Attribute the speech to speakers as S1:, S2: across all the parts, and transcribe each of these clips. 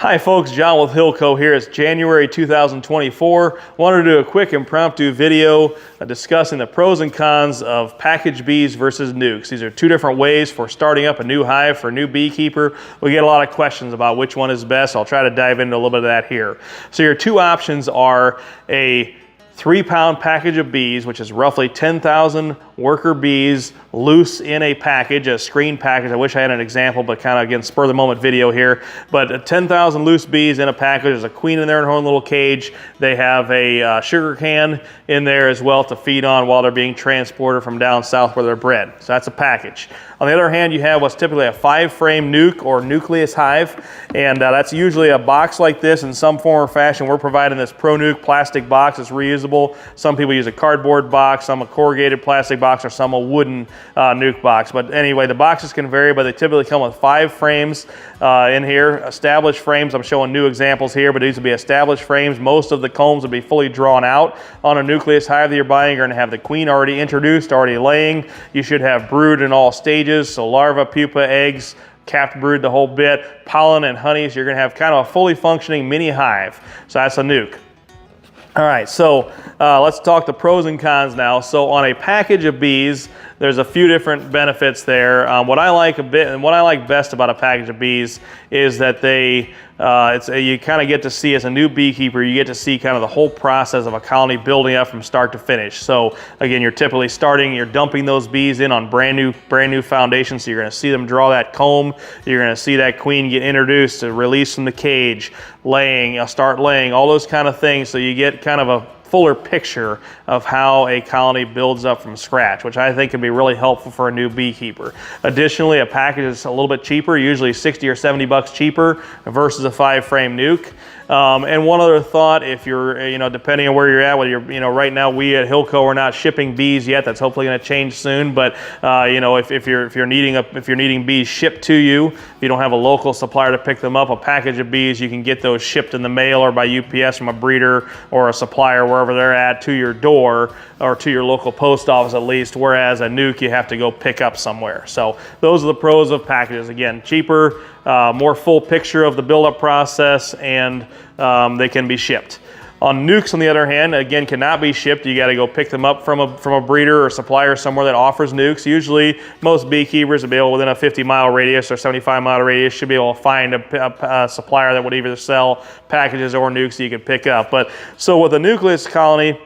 S1: Hi folks, John with HillCo here. It's January 2024. Wanted to do a quick impromptu video discussing the pros and cons of package bees versus nukes. These are two different ways for starting up a new hive for a new beekeeper. We get a lot of questions about which one is best. I'll try to dive into a little bit of that here. So your two options are a 3-pound package of bees, which is roughly 10,000 worker bees loose in a package, a screen package. I wish I had an example, but kind of again, spur of the moment video here. But 10,000 loose bees in a package. There's a queen in there in her own little cage. They have a sugar can in there as well to feed on while they're being transported from down south where they're bred. So that's a package. On the other hand, you have what's typically a 5-frame nuke or nucleus hive, and that's usually a box like this in some form or fashion. We're providing this Pro Nuke plastic box. It's reusable. Some people use a cardboard box, some a corrugated plastic box, or some a wooden nuke box. But anyway, the boxes can vary, but they typically come with 5 frames in here. Established frames, I'm showing new examples here, but these would be established frames. Most of the combs would be fully drawn out. On a nucleus hive that you're buying, you're going to have the queen already introduced, already laying. You should have brood in all stages, so larva, pupa, eggs, capped brood, the whole bit, pollen and honey. So you're going to have kind of a fully functioning mini hive. So that's a nuke. All right, so let's talk the pros and cons now. So on a package of bees, there's a few different benefits there. What I like a bit, and what I like best about a package of bees is that you kind of get to see, as a new beekeeper, you get to see kind of the whole process of a colony building up from start to finish. So again, you're typically you're dumping those bees in on brand new foundations. So you're going to see them draw that comb. You're going to see that queen get introduced, to release from the cage, laying, start laying, all those kind of things. So you get kind of a fuller picture of how a colony builds up from scratch, which I think can be really helpful for a new beekeeper. Additionally, a package is a little bit cheaper, usually 60 or 70 bucks cheaper versus a 5-frame nuke. And one other thought, if you're, depending on where you're at, whether you're, right now we at HillCo are not shipping bees yet. That's hopefully going to change soon. But if you're needing bees shipped to you, if you don't have a local supplier to pick them up, a package of bees, you can get those shipped in the mail or by UPS from a breeder or a supplier wherever they're at to your door or to your local post office at least. Whereas a nuke, you have to go pick up somewhere. So those are the pros of packages. Again, cheaper, more full picture of the build-up process, and they can be shipped. On nukes, on the other hand, again, cannot be shipped. You got to go pick them up from a breeder or supplier somewhere that offers nukes. Usually, most beekeepers will be able, within a 50-mile radius or 75-mile radius, should be able to find a supplier that would either sell packages or nukes that you could pick up. But so with a nucleus colony,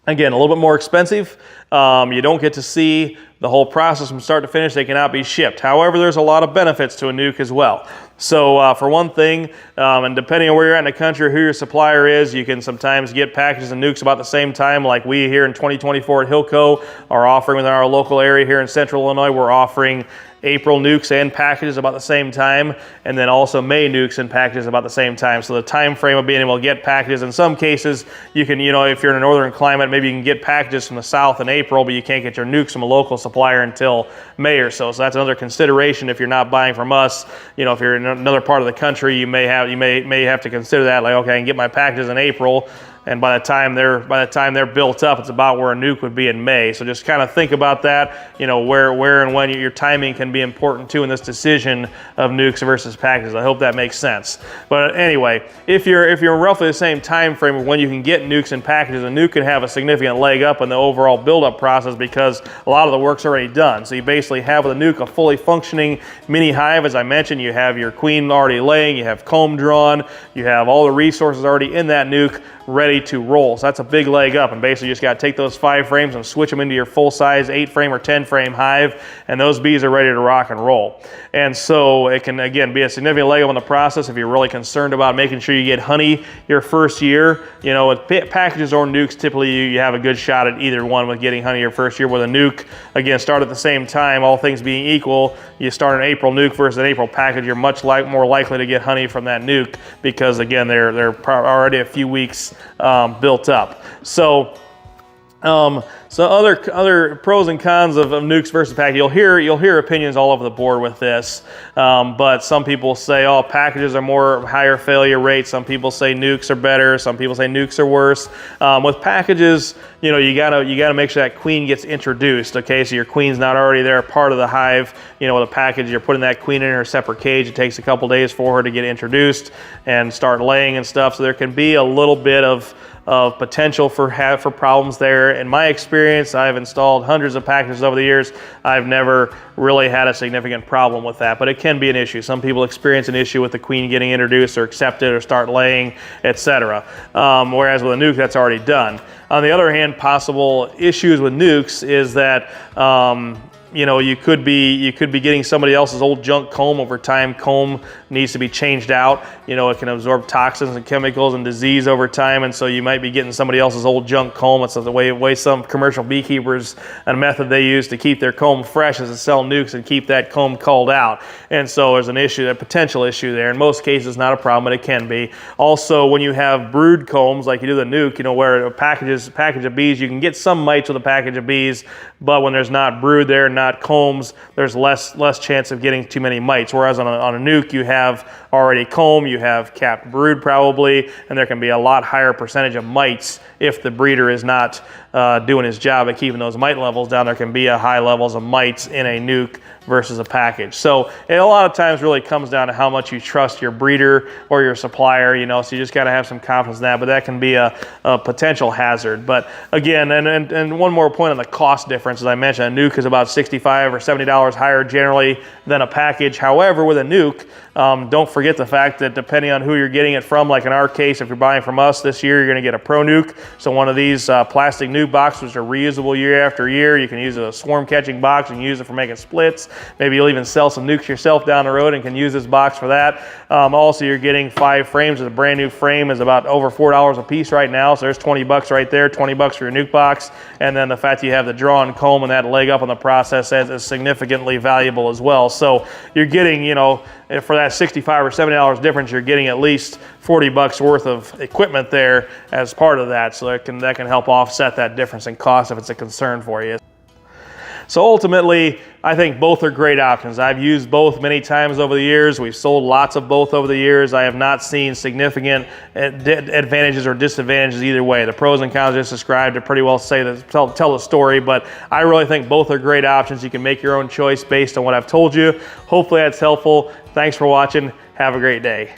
S1: again, a little bit more expensive. You don't get to see the whole process from start to finish. They cannot be shipped. However, there's a lot of benefits to a nuke as well. So for one thing, and depending on where you're at in the country, who your supplier is, you can sometimes get packages of nukes about the same time, like we here in 2024 at HillCo are offering within our local area here in Central Illinois. We're offering April nukes and packages about the same time, and then also May nukes and packages about the same time. So the time frame of being able to get packages, in some cases, you can, if you're in a northern climate, maybe you can get packages from the south in April, but you can't get your nukes from a local supplier until May or so. So that's another consideration if you're not buying from us. If you're in another part of the country, you may have to consider that, like, okay, I can get my packages in April, and by the time they're built up, it's about where a nuke would be in May. So just kind of think about that. Where and when your timing can be important too in this decision of nukes versus packages. I hope that makes sense. But anyway, if you're roughly the same time frame of when you can get nukes and packages, a nuke can have a significant leg up in the overall build-up process because a lot of the work's already done. So you basically have with a nuke a fully functioning mini hive. As I mentioned, you have your queen already laying, you have comb drawn, you have all the resources already in that nuke ready to roll. So that's a big leg up, and basically you just got to take those 5 frames and switch them into your full-size 8-frame or 10-frame hive, and those bees are ready to rock and roll. And so it can, again, be a significant leg up in the process if you're really concerned about making sure you get honey your first year. With packages or nukes, typically you have a good shot at either one with getting honey your first year. With a nuke, again, start at the same time, all things being equal. You start an April nuke versus an April package, you're much more likely to get honey from that nuke because, again, they're already a few weeks built up. So So other pros and cons of Nucs versus package. You'll hear opinions all over the board with this, but some people say, oh, packages are higher failure rates. Some people say Nucs are better. Some people say Nucs are worse. With packages, you gotta make sure that queen gets introduced. Okay, so your queen's not already there, part of the hive. With a package, you're putting that queen in her separate cage. It takes a couple days for her to get introduced and start laying and stuff. So there can be a little bit of potential for problems there. In my experience, I've installed hundreds of packages over the years. I've never really had a significant problem with that, but it can be an issue. Some people experience an issue with the queen getting introduced or accepted or start laying, etc. Whereas with a nuc, that's already done. On the other hand, possible issues with nucs is that you could be getting somebody else's old junk comb over time. Comb needs to be changed out. It can absorb toxins and chemicals and disease over time, and so you might be getting somebody else's old junk comb. It's the way some commercial beekeepers, a method they use to keep their comb fresh is to sell nucs and keep that comb culled out. And so there's a potential issue there. In most cases, not a problem, but it can be. Also, when you have brood combs like you do the nuc, where a package of bees, you can get some mites with a package of bees, but when there's not brood there, not combs, there's less chance of getting too many mites. Whereas on a nuc, you have already comb, you have capped brood probably, and there can be a lot higher percentage of mites if the breeder is not doing his job at keeping those mite levels down. There can be a high levels of mites in a nuc versus a package. So it a lot of times really comes down to how much you trust your breeder or your supplier, so you just got to have some confidence in that, but that can be a potential hazard. But again, and one more point on the cost difference, as I mentioned, a nuc is about $65 or $70 higher generally than a package. However, with a nuc, don't forget the fact that depending on who you're getting it from, like in our case, if you're buying from us this year, you're going to get a Pro Nuc. So one of these plastic nuc boxes, which are reusable year after year. You can use a swarm catching box and use it for making splits. Maybe you'll even sell some nucs yourself down the road and can use this box for that. Also, you're getting 5 frames. A brand new frame is about over $4 a piece right now. So there's 20 bucks right there, 20 bucks for your nuc box. And then the fact that you have the drawn comb and that leg up on the process is significantly valuable as well. So you're getting, for that $65 or $70 difference, you're getting at least 40 bucks worth of equipment there as part of that. So that can help offset that difference in cost if it's a concern for you. So ultimately, I think both are great options. I've used both many times over the years. We've sold lots of both over the years. I have not seen significant advantages or disadvantages either way. The pros and cons just described to pretty well tell the story, but I really think both are great options. You can make your own choice based on what I've told you. Hopefully that's helpful. Thanks for watching. Have a great day.